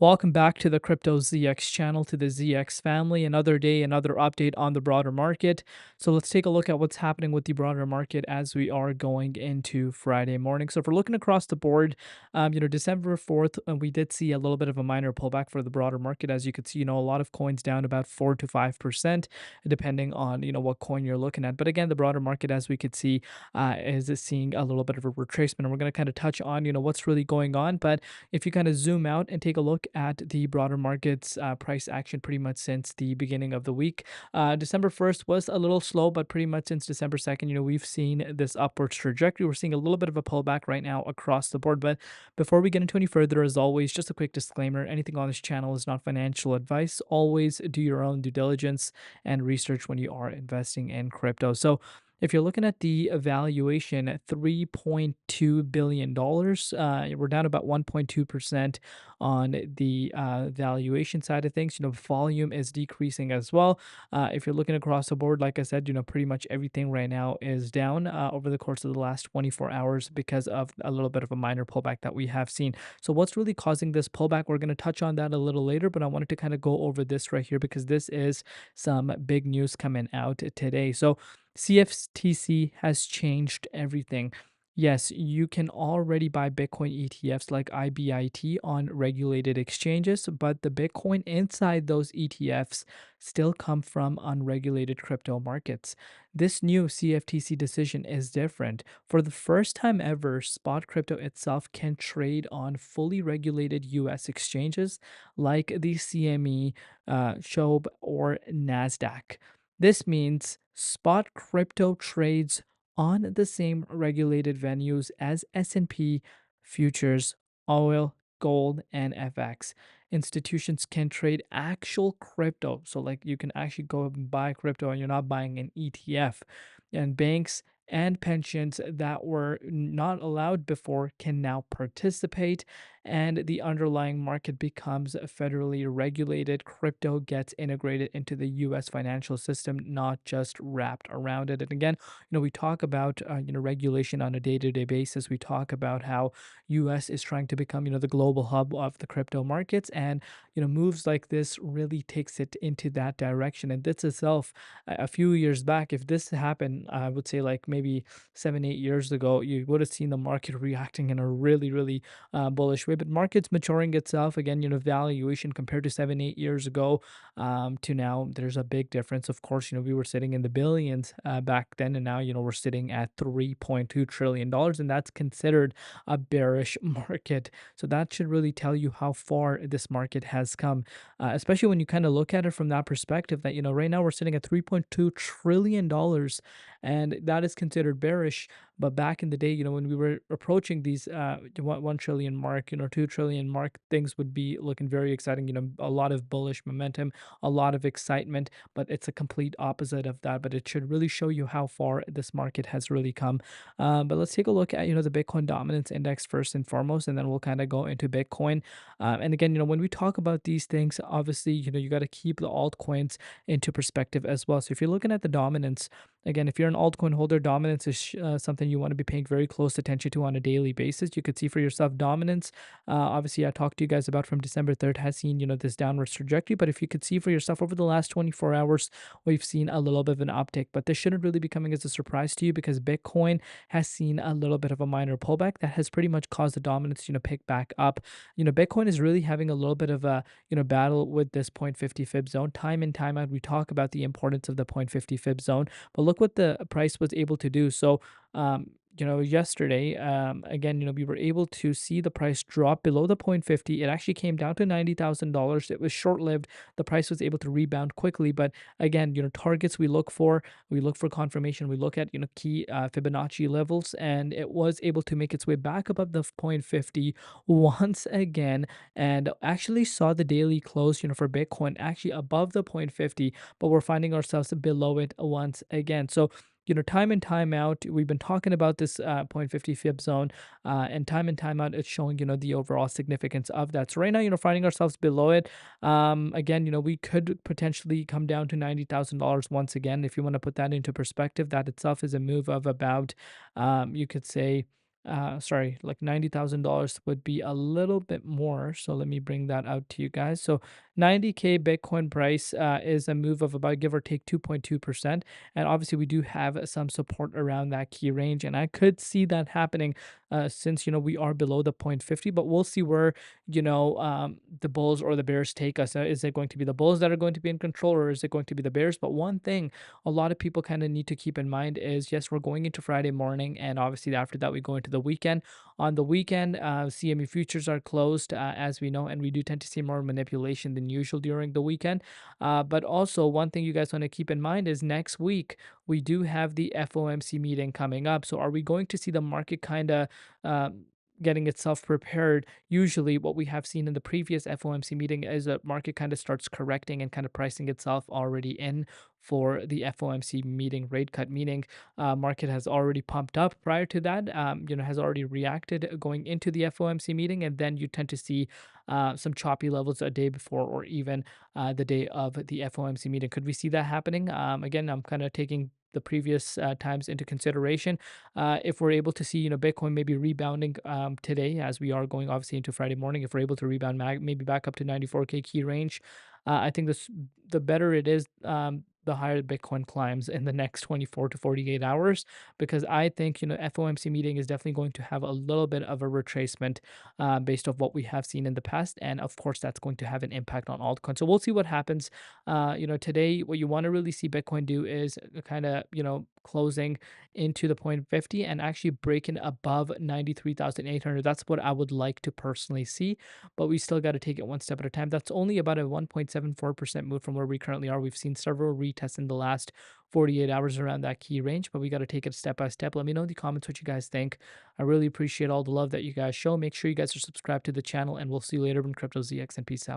Welcome back to the Crypto ZX channel, to the ZX family. Another day, another update on the broader market. So let's take a look at what's happening with the broader market as we are going into Friday morning. So if we're looking across the board, December 4th, we did see a little bit of a minor pullback for the broader market. As you could see, a lot of coins down about 4 to 5%, depending on, what coin you're looking at. But again, the broader market, as we could see, is seeing a little bit of a retracement. And we're going to kind of touch on, what's really going on. But if you kind of zoom out and take a look at the broader market's price action pretty much since the beginning of the week, December 1st was a little slow, but pretty much since December 2nd, we've seen this upwards trajectory. We're seeing a little bit of a pullback right now across the board. But before we get into any further, as always, just a quick disclaimer: anything on this channel is not financial advice. Always do your own due diligence and research when you are investing in crypto. So, if you're looking at the valuation at $3.2 billion, we're down about 1.2% on the valuation side of things. Volume is decreasing as well. If you're looking across the board, like I said, pretty much everything right now is down over the course of the last 24 hours because of a little bit of a minor pullback that we have seen. So, what's really causing this pullback? We're going to touch on that a little later, but I wanted to kind of go over this right here because this is some big news coming out today. So, CFTC has changed everything. Yes, you can already buy Bitcoin ETFs like IBIT on regulated exchanges, but the Bitcoin inside those ETFs still come from unregulated crypto markets. This new CFTC decision is different. For the first time ever, spot crypto itself can trade on fully regulated US exchanges like the CME, SHOB, or NASDAQ. This means spot crypto trades on the same regulated venues as S&P futures, oil, gold, and FX. Institutions can trade actual crypto. So like you can actually go and buy crypto and you're not buying an ETF. And banks and pensions that were not allowed before can now participate, and the underlying market becomes federally regulated. Crypto gets integrated into the US financial system, not just wrapped around it. And again, we talk about regulation on a day-to-day basis. We talk about how US is trying to become, the global hub of the crypto markets, and moves like this really takes it into that direction. And this itself, a few years back, if this happened, I would say like maybe 7, 8 years ago, you would have seen the market reacting in a really, really bullish way. But market's maturing itself again. Valuation compared to 7, 8 years ago to now, there's a big difference. Of course, we were sitting in the billions back then, and now we're sitting at $3.2 trillion, and that's considered a bearish market. So that should really tell you how far this market has come, especially when you kind of look at it from that perspective. That right now we're sitting at $3.2 trillion, and that is considered bearish. But back in the day, when we were approaching these 1 trillion mark, 2 trillion mark, things would be looking very exciting. A lot of bullish momentum, a lot of excitement. But it's a complete opposite of that. But it should really show you how far this market has really come. But let's take a look at the Bitcoin dominance index first and foremost, and then we'll kind of go into Bitcoin. And again, when we talk about these things, obviously, you got to keep the altcoins into perspective as well. So if you're looking at the dominance, again, if you're an altcoin holder, dominance is something you want to be paying very close attention to on a daily basis. You could see for yourself dominance. Obviously, I talked to you guys about from December 3rd has seen, this downwards trajectory. But if you could see for yourself over the last 24 hours, we've seen a little bit of an uptick. But this shouldn't really be coming as a surprise to you because Bitcoin has seen a little bit of a minor pullback that has pretty much caused the dominance, pick back up. Bitcoin is really having a little bit of a, battle with this 0.50 fib zone. Time in, time out, we talk about the importance of the 0.50 fib zone, but look what the price was able to do. So, yesterday, again, we were able to see the price drop below the 0.50. It actually came down to $90,000. It was short lived. The price was able to rebound quickly. But again, targets we look for confirmation. We look at, key Fibonacci levels, and it was able to make its way back above the 0.50 once again, and actually saw the daily close, for Bitcoin actually above the 0.50, but we're finding ourselves below it once again. So, time in, time out, we've been talking about this 0.50 fib zone, and time out, it's showing, the overall significance of that. So right now, finding ourselves below it. Again, we could potentially come down to $90,000 once again. If you want to put that into perspective, that itself is a move of about, you could say, sorry, like $90,000 would be a little bit more. So let me bring that out to you guys. So 90K Bitcoin price is a move of about give or take 2.2%. And obviously, we do have some support around that key range. And I could see that happening since, we are below the point 50, but we'll see where, the bulls or the bears take us. Is it going to be the bulls that are going to be in control, or is it going to be the bears? But one thing a lot of people kind of need to keep in mind is yes, we're going into Friday morning, and obviously after that we go into the weekend. On the weekend, CME futures are closed, as we know, and we do tend to see more manipulation than usual during the weekend. But also, one thing you guys want to keep in mind is next week we do have the FOMC meeting coming up. So, are we going to see the market kind of getting itself prepared? Usually, what we have seen in the previous FOMC meeting is that market kind of starts correcting and kind of pricing itself already in for the FOMC meeting rate cut, meaning market has already pumped up prior to that, has already reacted going into the FOMC meeting, and then you tend to see some choppy levels a day before or even the day of the FOMC meeting. Could we see that happening? Again, I'm kind of taking the previous times into consideration. If we're able to see, Bitcoin maybe rebounding today, as we are going obviously into Friday morning, if we're able to rebound maybe back up to 94K key range, I think the better it is, the higher Bitcoin climbs in the next 24 to 48 hours, because I think, FOMC meeting is definitely going to have a little bit of a retracement based off what we have seen in the past. And of course, that's going to have an impact on altcoins. So we'll see what happens. Today, what you want to really see Bitcoin do is kind of, closing into the point 50 and actually breaking above 93,800. That's what I would like to personally see, but we still got to take it one step at a time. That's only about a 1.74% move from where we currently are. We've seen several retests in the last 48 hours around that key range, but we got to take it step by step. Let me know in the comments what you guys think. I really appreciate all the love that you guys show. Make sure you guys are subscribed to the channel, and we'll see you later in Crypto ZX, and peace out.